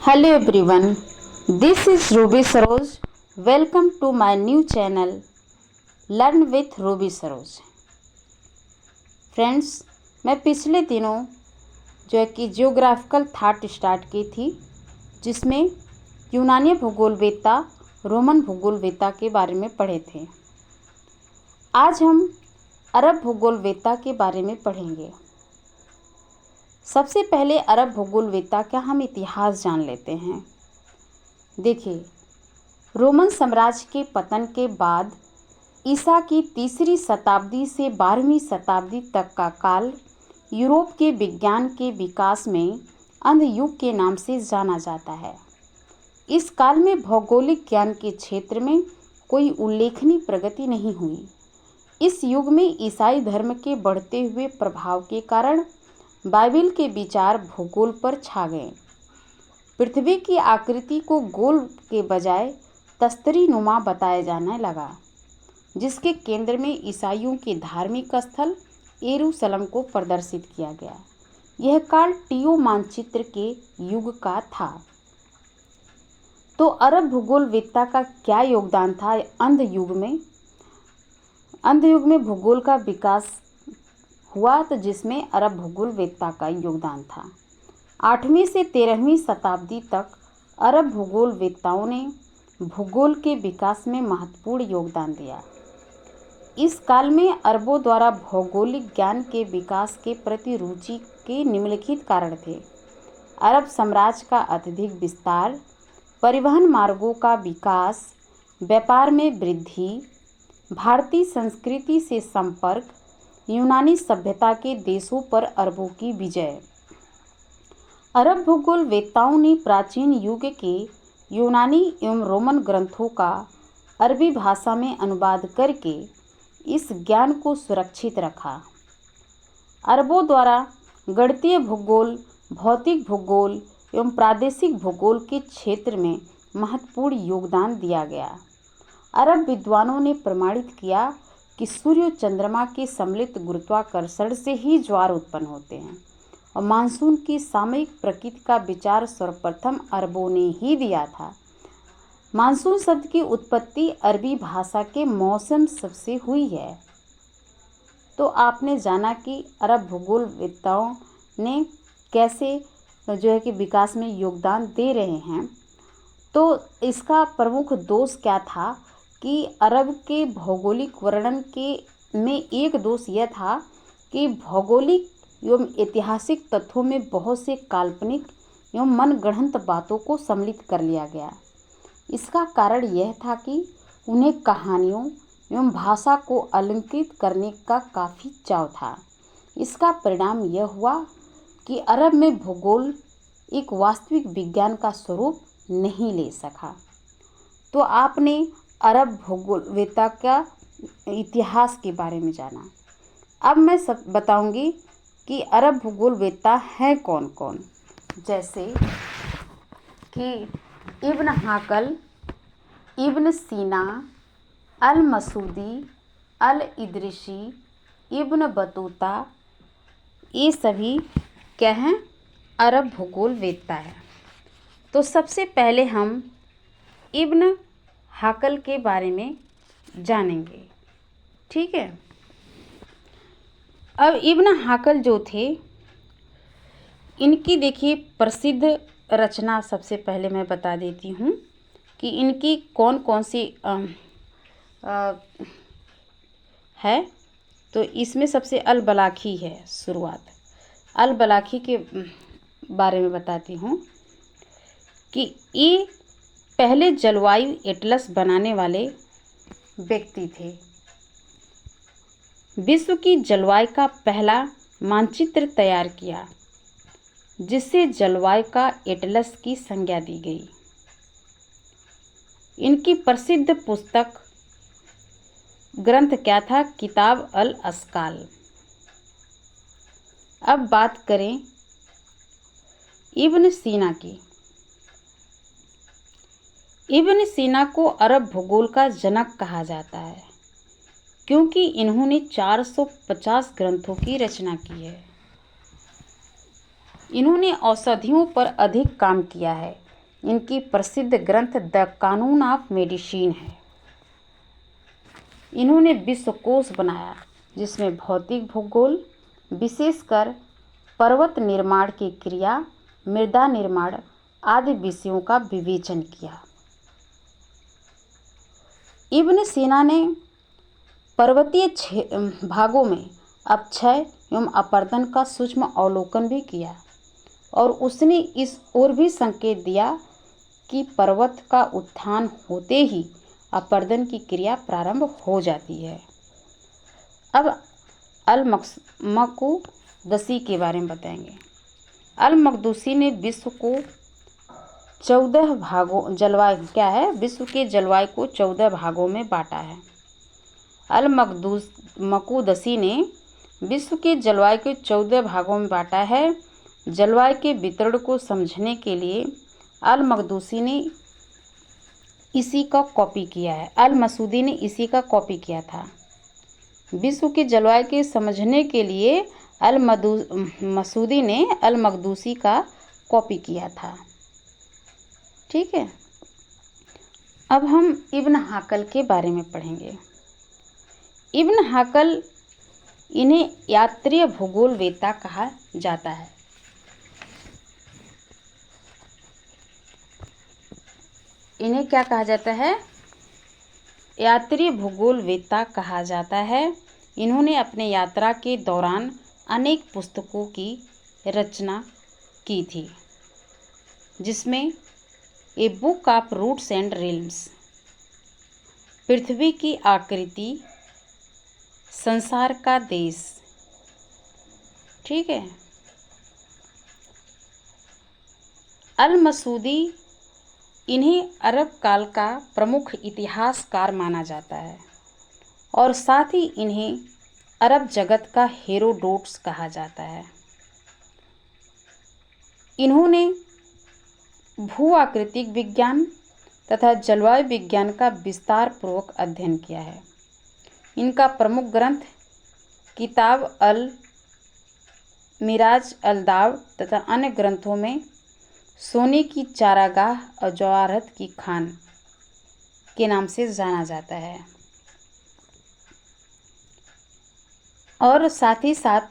Hello everyone, this is Ruby Saroj. Welcome to my new channel Learn with Ruby Saroj. Friends, मैं पिछले दिनों जो है कि जियोग्राफिकल थाट स्टार्ट की थी, जिसमें यूनानी भूगोलवेत्ता रोमन भूगोलवेत्ता के बारे में पढ़े थे। आज हम अरब भूगोलवेत्ता के बारे में पढ़ेंगे। सबसे पहले अरब भूगोलवेत्ता का हम इतिहास जान लेते हैं। देखिए, रोमन साम्राज्य के पतन के बाद ईसा की 3री शताब्दी से 12वीं शताब्दी तक का काल यूरोप के विज्ञान के विकास में अंध युग के नाम से जाना जाता है। इस काल में भौगोलिक ज्ञान के क्षेत्र में कोई उल्लेखनीय प्रगति नहीं हुई। इस युग में ईसाई धर्म के बढ़ते हुए प्रभाव के कारण बाइबिल के विचार भूगोल पर छा गए। पृथ्वी की आकृति को गोल के बजाय तस्तरी नुमा बताया जाने लगा, जिसके केंद्र में ईसाइयों के धार्मिक स्थल यरूशलेम को प्रदर्शित किया गया। यह काल टीओ मानचित्र के युग का था। तो अरब भूगोलवेत्ता का क्या योगदान था अंध युग में? अंध युग में भूगोल का विकास हुआ, तो जिसमें अरब भूगोलवेत्ता का योगदान था। 8वीं से 13वीं शताब्दी तक अरब भूगोलवेत्ताओं ने भूगोल के विकास में महत्वपूर्ण योगदान दिया। इस काल में अरबों द्वारा भौगोलिक ज्ञान के विकास के प्रति रुचि के निम्नलिखित कारण थे। अरब साम्राज्य का अत्यधिक विस्तार, परिवहन मार्गों का विकास, व्यापार में वृद्धि, भारतीय संस्कृति से संपर्क, यूनानी सभ्यता के देशों पर अरबों की विजय। अरब भूगोलवेत्ताओं ने प्राचीन युग के यूनानी एवं रोमन ग्रंथों का अरबी भाषा में अनुवाद करके इस ज्ञान को सुरक्षित रखा। अरबों द्वारा गणितीय भूगोल, भौतिक भूगोल एवं प्रादेशिक भूगोल के क्षेत्र में महत्वपूर्ण योगदान दिया गया। अरब विद्वानों ने प्रमाणित किया कि सूर्य और चंद्रमा के सम्मिलित गुरुत्वाकर्षण से ही ज्वार उत्पन्न होते हैं और मानसून की सामयिक प्रकृति का विचार सर्वप्रथम अरबों ने ही दिया था। मानसून शब्द की उत्पत्ति अरबी भाषा के मौसम शब्द से हुई है। तो आपने जाना कि अरब भूगोलवेत्ताओं ने कैसे जो है कि विकास में योगदान दे रहे हैं। तो इसका प्रमुख दोष क्या था कि अरब के भौगोलिक वर्णन के में एक दोष यह था कि भौगोलिक एवं ऐतिहासिक तथ्यों में बहुत से काल्पनिक एवं मनगढ़ंत बातों को सम्मिलित कर लिया गया। इसका कारण यह था कि उन्हें कहानियों एवं भाषा को अलंकृत करने का काफ़ी चाव था। इसका परिणाम यह हुआ कि अरब में भूगोल एक वास्तविक विज्ञान का स्वरूप नहीं ले सका। तो आपने अरब भूगोलवेत्ता का इतिहास के बारे में जाना। अब मैं सब बताऊंगी कि अरब भूगोलवेत्ता हैं कौन कौन। जैसे कि इब्न हाकल, इब्न सीना, अल मसूदी, अल इदरिसी, इब्न बतूता, ये सभी क्या हैं? अरब भूगोलवेत्ता है। तो सबसे पहले हम इब्न हाकल के बारे में जानेंगे, ठीक है। अब इब्न हाकल जो थे, इनकी देखिए प्रसिद्ध रचना सबसे पहले मैं बता देती हूँ कि इनकी कौन कौन सी है। तो इसमें सबसे अल बलाखी है शुरुआत। अल बलाखी के बारे में बताती हूँ कि ये पहले जलवायु एटलस बनाने वाले व्यक्ति थे। विश्व की जलवायु का पहला मानचित्र तैयार किया, जिससे जलवायु का एटलस की संज्ञा दी गई। इनकी प्रसिद्ध पुस्तक ग्रंथ क्या था? किताब अल अस्काल। अब बात करें इब्न सीना की। इब्न सीना को अरब भूगोल का जनक कहा जाता है, क्योंकि इन्होंने 450 ग्रंथों की रचना की है। इन्होंने औषधियों पर अधिक काम किया है। इनकी प्रसिद्ध ग्रंथ द कानून ऑफ मेडिसिन है। इन्होंने विश्वकोश बनाया जिसमें भौतिक भूगोल, विशेषकर पर्वत निर्माण की क्रिया, मृदा निर्माण आदि विषयों का विवेचन किया। इब्न सीना ने पर्वतीय भागों में अपक्षय एवं अपरदन का सूक्ष्म अवलोकन भी किया और उसने इस ओर भी संकेत दिया कि पर्वत का उत्थान होते ही अपरदन की क्रिया प्रारंभ हो जाती है। अब अल-मकदूसी के बारे में बताएंगे। अल-मकदूसी ने विश्व को 14 भागों विश्व के जलवायु को 14 भागों में बांटा है। अल-मकदूसी ने विश्व के जलवायु के 14 भागों में बांटा है। जलवायु के वितरण को समझने के लिए अल-मकदूसी ने इसी का कॉपी किया है। अल-मसूदी ने इसी का कॉपी किया था। विश्व के जलवायु के समझने के लिए अल-मसूदी ने अल-मकदूसी का कॉपी किया था। ठीक है। अब हम इब्न हाकल के बारे में पढ़ेंगे। इब्न हाकल, इन्हें यात्रीय भूगोलवेत्ता कहा जाता है। इन्हें क्या कहा जाता है? यात्रीय भूगोलवेत्ता कहा जाता है। इन्होंने अपने यात्रा के दौरान अनेक पुस्तकों की रचना की थी, जिसमें a book of roots and realms, पृथ्वी की आकृति, संसार का देश। ठीक है। अल-मसूदी, इन्हें अरब काल का प्रमुख इतिहासकार माना जाता है और साथ ही इन्हें अरब जगत का हेरोडोटस कहा जाता है। इन्होंने भू आकृतिक विज्ञान तथा जलवायु विज्ञान का विस्तार पूर्वक अध्ययन किया है। इनका प्रमुख ग्रंथ किताब अल मिराज अल दाव तथा अन्य ग्रंथों में सोने की चारागाह और जवाहरत की खान के नाम से जाना जाता है। और साथ ही साथ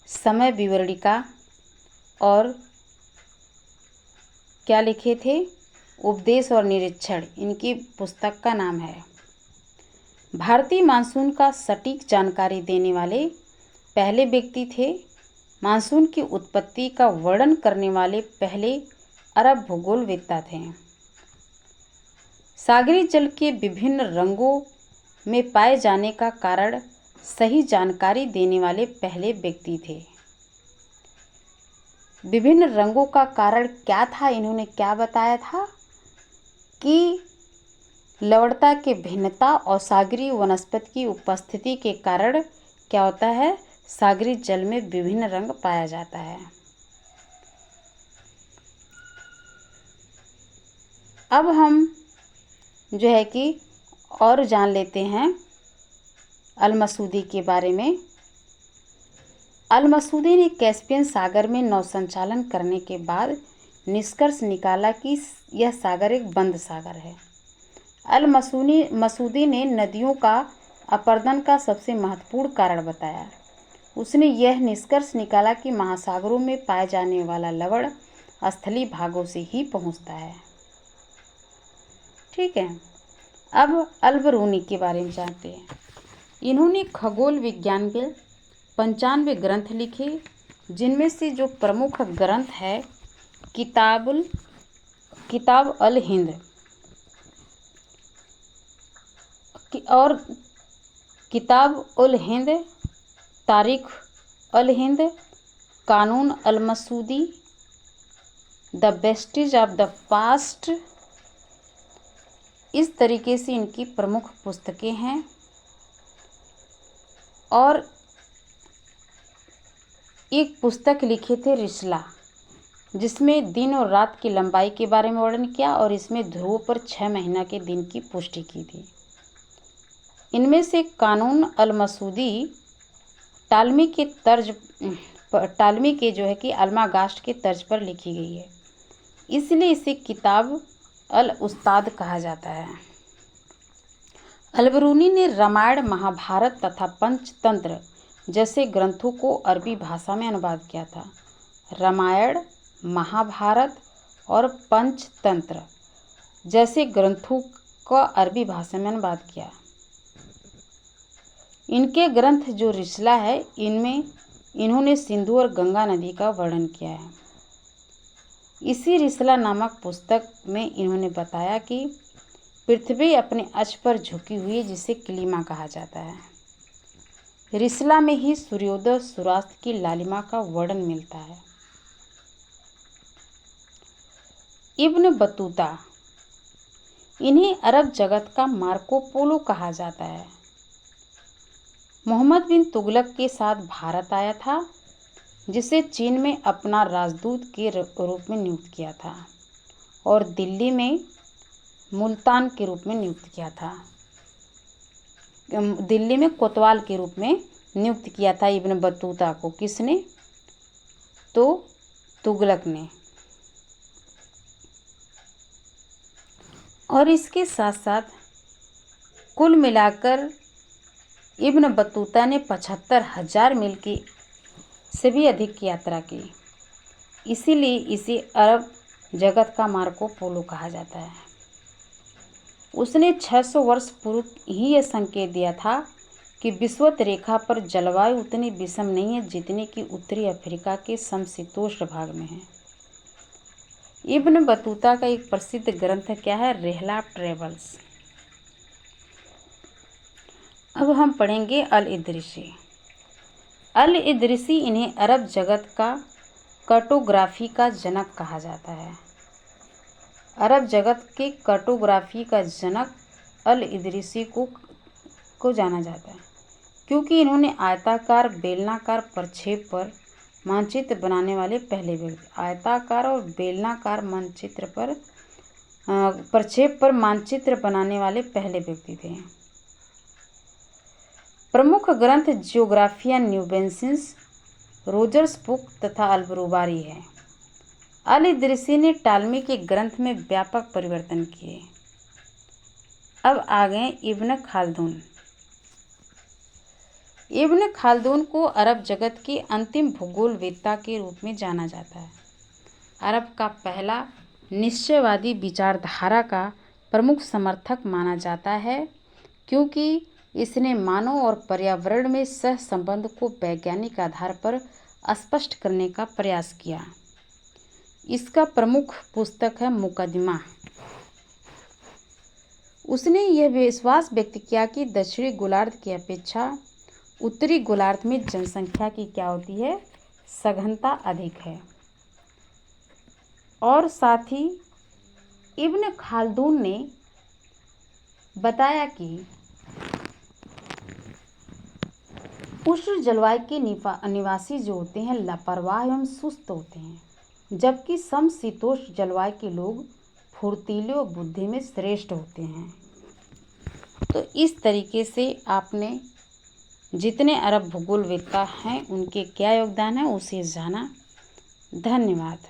समय विवरणिका और क्या लिखे थे, उपदेश और निरीक्षण, इनकी पुस्तक का नाम है। भारतीय मानसून का सटीक जानकारी देने वाले पहले व्यक्ति थे। मानसून की उत्पत्ति का वर्णन करने वाले पहले अरब भूगोलवेत्ता थे। सागरी जल के विभिन्न रंगों में पाए जाने का कारण सही जानकारी देने वाले पहले व्यक्ति थे। विभिन्न रंगों का कारण क्या था? इन्होंने क्या बताया था कि लवणता के भिन्नता और सागरीय वनस्पति की उपस्थिति के कारण क्या होता है, सागरी जल में विभिन्न रंग पाया जाता है। अब हम जो है कि और जान लेते हैं अल-मसूदी के बारे में। अल-मसूदी ने कैस्पियन सागर में नौसंचालन करने के बाद निष्कर्ष निकाला कि यह सागर एक बंद सागर है। अल-मसूदी ने नदियों का अपरदन का सबसे महत्वपूर्ण कारण बताया। उसने यह निष्कर्ष निकाला कि महासागरों में पाए जाने वाला लवण स्थलीय भागों से ही पहुंचता है। ठीक है। अब अल-बरूनी के बारे में जानते हैं। इन्होंने खगोल विज्ञान के 95 ग्रंथ लिखे, जिनमें से जो प्रमुख ग्रंथ है किताब अल हिंद और किताब उल हिंद, तारीख al Hind, Qanun al-Masudi, the vestiges of the past, इस तरीके से इनकी प्रमुख पुस्तकें हैं। और एक पुस्तक लिखे थे रिसला, जिसमें दिन और रात की लंबाई के बारे में वर्णन किया और इसमें ध्रुव पर 6 महीना के दिन की पुष्टि की थी। इनमें से कानून अल-मसूदी टालमी के जो है कि अल्मागास्ट के तर्ज पर लिखी गई है। इसलिए इसे किताब अल उस्ताद कहा जाता है। अलबरूनी ने रामायण, महाभारत तथा पंचतंत्र जैसे ग्रंथों को अरबी भाषा में अनुवाद किया था। रामायण, महाभारत और पंचतंत्र जैसे ग्रंथों का अरबी भाषा में अनुवाद किया। इनके ग्रंथ जो रिसला है, इनमें इन्होंने सिंधु और गंगा नदी का वर्णन किया है। इसी रिसला नामक पुस्तक में इन्होंने बताया कि पृथ्वी अपने अक्ष पर झुकी हुई है, जिसे किलिमा कहा जाता है। रिसला में ही सूर्योदय सूर्यास्त की लालिमा का वर्णन मिलता है। इब्न बतूता, इन्हें अरब जगत का मार्को पोलो कहा जाता है। मोहम्मद बिन तुगलक के साथ भारत आया था, जिसे चीन में अपना राजदूत के रूप में नियुक्त किया था और दिल्ली में मुल्तान के रूप में नियुक्त किया था। दिल्ली में कोतवाल के रूप में नियुक्त किया था इब्न बतूता को। किसने? तो तुगलक ने। और इसके साथ साथ कुल मिलाकर इब्न बतूता ने 75,000 मील की से भी अधिक की यात्रा की। इसीलिए इसे अरब जगत का मार्को पोलो कहा जाता है। उसने 600 वर्ष पूर्व ही यह संकेत दिया था कि विषुवत रेखा पर जलवायु उतनी विषम नहीं है जितनी कि उत्तरी अफ्रीका के समशीतोष्ण भाग में है। इब्न बतूता का एक प्रसिद्ध ग्रंथ क्या है? रिहला ट्रेवल्स। अब हम पढ़ेंगे अल इदरिसी। अल इदरिसी, इन्हें अरब जगत का कार्टोग्राफी का जनक कहा जाता है। अरब जगत के कार्टोग्राफी का जनक अल इदरिसी को जाना जाता है, क्योंकि इन्होंने आयताकार, बेलनाकार प्रक्षेप पर मानचित्र बनाने वाले पहले व्यक्ति, आयताकार और बेलनाकार मानचित्र पर प्रक्षेप पर मानचित्र बनाने वाले पहले व्यक्ति थे। प्रमुख ग्रंथ जियोग्राफिया न्यूबेंसिस, रोजर्स बुक तथा अलबरूबारी है। अल इदरिसी ने टालमी के ग्रंथ में व्यापक परिवर्तन किए। अब आ गए इब्न खालदून। इब्न खालदून को अरब जगत की अंतिम भूगोलवेत्ता के रूप में जाना जाता है। अरब का पहला निश्चयवादी विचारधारा का प्रमुख समर्थक माना जाता है, क्योंकि इसने मानव और पर्यावरण में सह संबंध को वैज्ञानिक आधार पर स्पष्ट करने का प्रयास किया। इसका प्रमुख पुस्तक है मुकदमा। उसने यह विश्वास व्यक्त किया कि दक्षिणी गोलार्ध की अपेक्षा उत्तरी गोलार्ध में जनसंख्या की क्या होती है? सघनता अधिक है। और साथ ही इब्न खालदून ने बताया कि उष्ण जलवायु के निवासी जो होते हैं लापरवाह एवं सुस्त होते हैं, जबकि समशीतोष्ण जलवायु के लोग फुर्तीले और बुद्धि में श्रेष्ठ होते हैं। तो इस तरीके से आपने जितने अरब भूगोलवेत्ता हैं उनके क्या योगदान है उसे जाना। धन्यवाद।